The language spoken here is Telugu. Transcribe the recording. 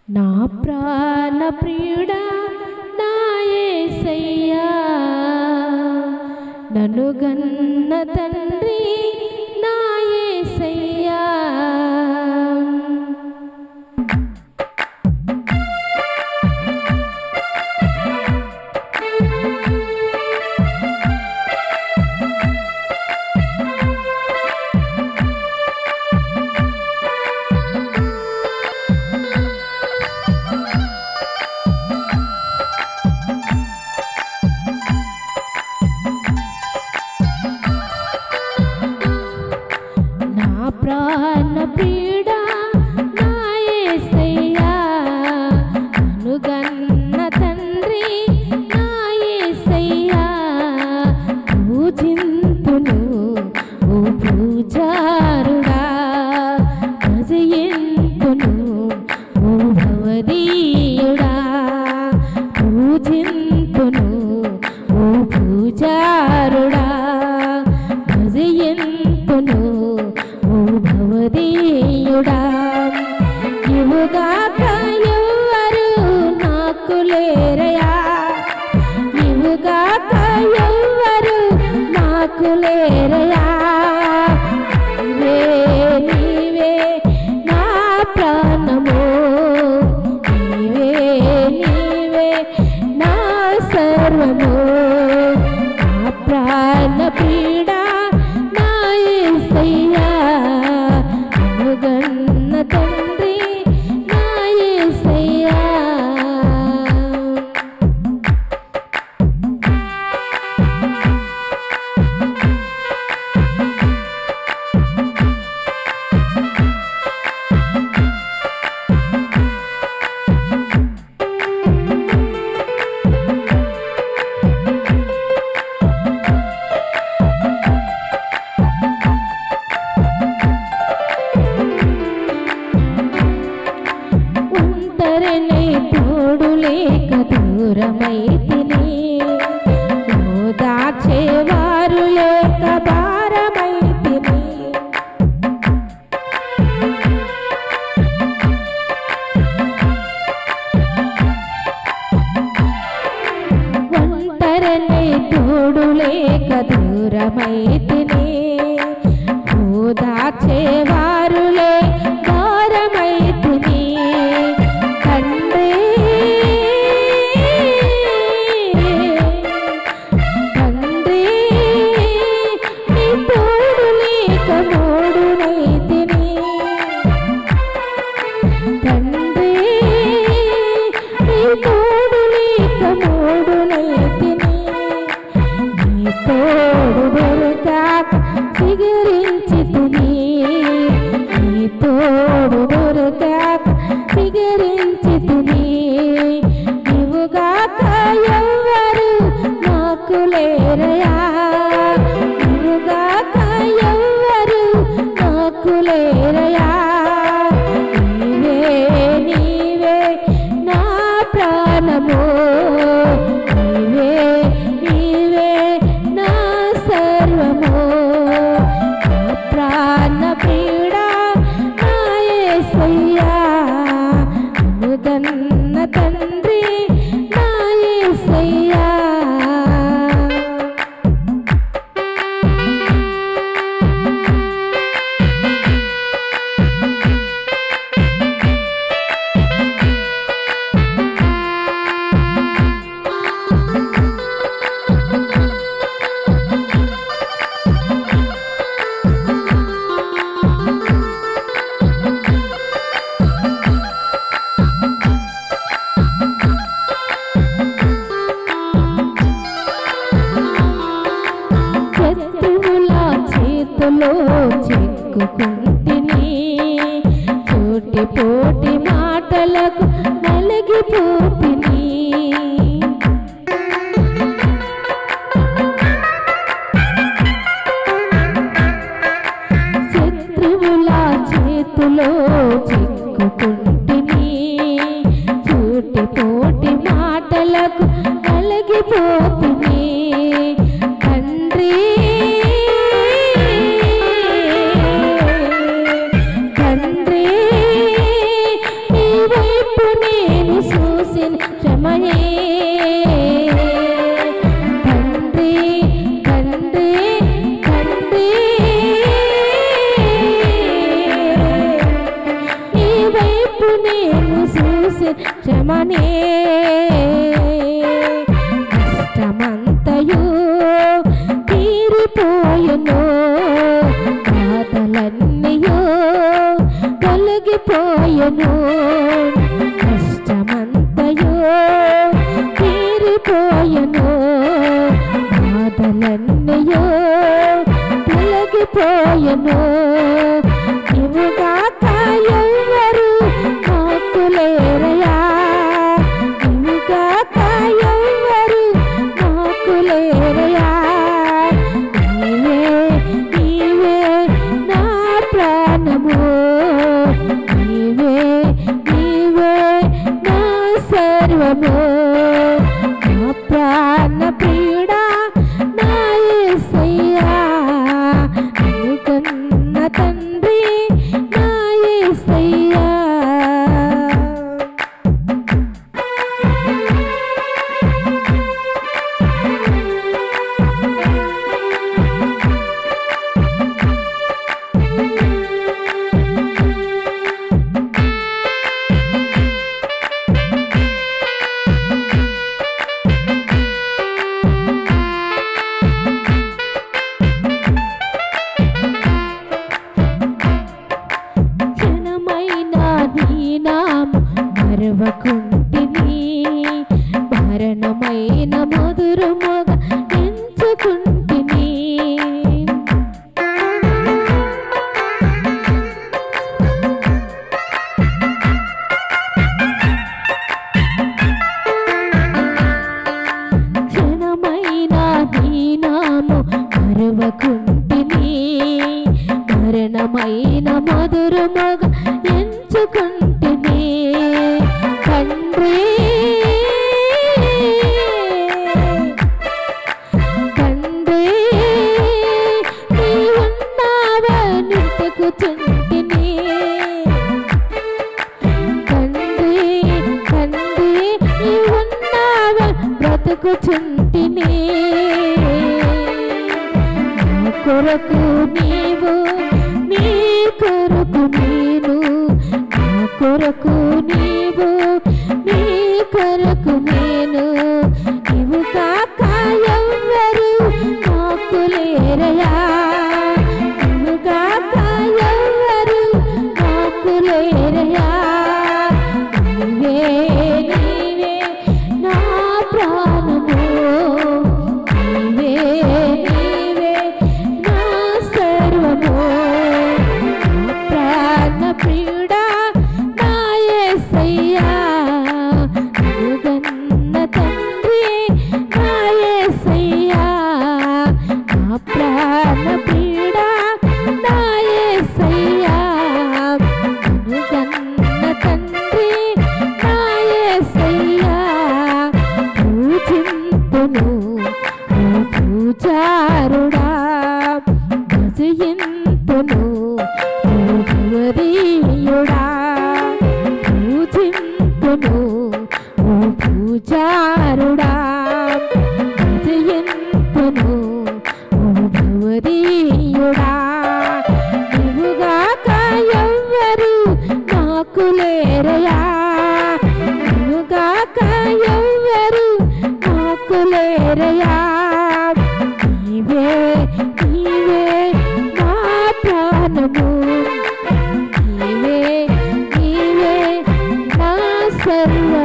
నా ప్రాణ ప్రియుడా నా యేసయ్యా, నన్ను గన్న తండ్రి నా యేసయ్యా. ప్రాణ ప్రియుడా నా యేసయ్యా, అనుగన్న తండ్రి నా యేసయ్యా. పూజింతును ఓ పూజారుడా, భజయింతును ఓ భవదీయుడా. పూజింతును ఓ పూజారుడా, భజయింతును భవదీయుడా. ఇవుగాక ఎవ్వరు నాకు లేరయా, ఇవుగాక ఎవ్వరు నాకు లేరయా. నీవే నా ప్రాణము, నీవే నా సర్వము. నా ప్రాణ పీడా నా యేసయ్యా, అనుగన్న తండ్రి నా యేసయ్యా. తోడు లేక దూరమైతిని, ఓదార్చేవారు లేక భారమైతిని. ఒంటరినే తోడు లేక దూరమైతిని, ఓదార్చేవారు లేక భారమైతిని. నీవే నా ప్రాణము, నీవే నా సర్వము. నా ప్రాణ ప్రియుడా నా యేసయ్యా, అనుగన్న తండ్రి నా యేసయ్యా. చేతులో చిక్కుకుంటిని, పోటీ పోటీ మాటలకు నలిగిపోతిని. శత్రువుల చేతులో చిక్కుకుంటిని, పోటీ పోటీ మాటలకు నలిగిపోతిని. తండ్రి నీ వైపు కష్టమనే కష్టమంతయు తీరిపోయెను బాధలన్నయు తొలగిపోయెను కష్టమంతయు తీరిపోయెను బాధలన్నయు తొలగిపోయెను ఇవుగాక ఎవ్వరు నాకు లేరయా ఇవుగాక ఎవ్వరు నాకు లేరయా నీవే నీవే నా ప్రాణము నీవే నీవే నా సర్వము నా ప్రాణ ప్రియుడా నా యేసయ్యా అనుకున్న తండ్రి నా యేసయ్యా మరవకుంటిని మరణమైన మధురముగా ఎంచుకుంటిని క్షణమైన దీనాము మరవకుంటిని మరణమైన మధురముగా ఎంచుకుంటిని తండ్రి తండ్రి నీవున్నావని వెతుకుచుంటిని తండ్రి తండ్రి నీవున్నావని బ్రతుకుచుంటిని నా కొరకు నీవు నీ కొరకు నేను నా కొరకు నీవు నీ కొరకు నేను ఇవు కాక ఎవ్వరు నాకు లేరయా ఇవు కాక ఎవ్వరు నాకు లేరయా నీవే నీవే నా ప్రాణము నీవే నీవే నా సర్వము నా ప్రాణ ప్రియుడా నా యేసయ్యా అనుగన్న తండ్రి నా యేసయ్యా నా ప్రాణ ప్రియుడా నా యేసయ్యా అనుగన్న తండ్రి నా యేసయ్యా పూజింతును ఓ పూజారుడా భజయింతును ఓ భువరీయుడా పూజింతును ఓ పూజారుడా భజయింతును ఓ భువరీయుడా నీవుగాక ఎవ్వరు నాకు లేరయా నీవుగాక ఎవ్వరు నాకు లేరయా నీవే నీవే నా ప్రాణము నీవే నీవే నా సర్వ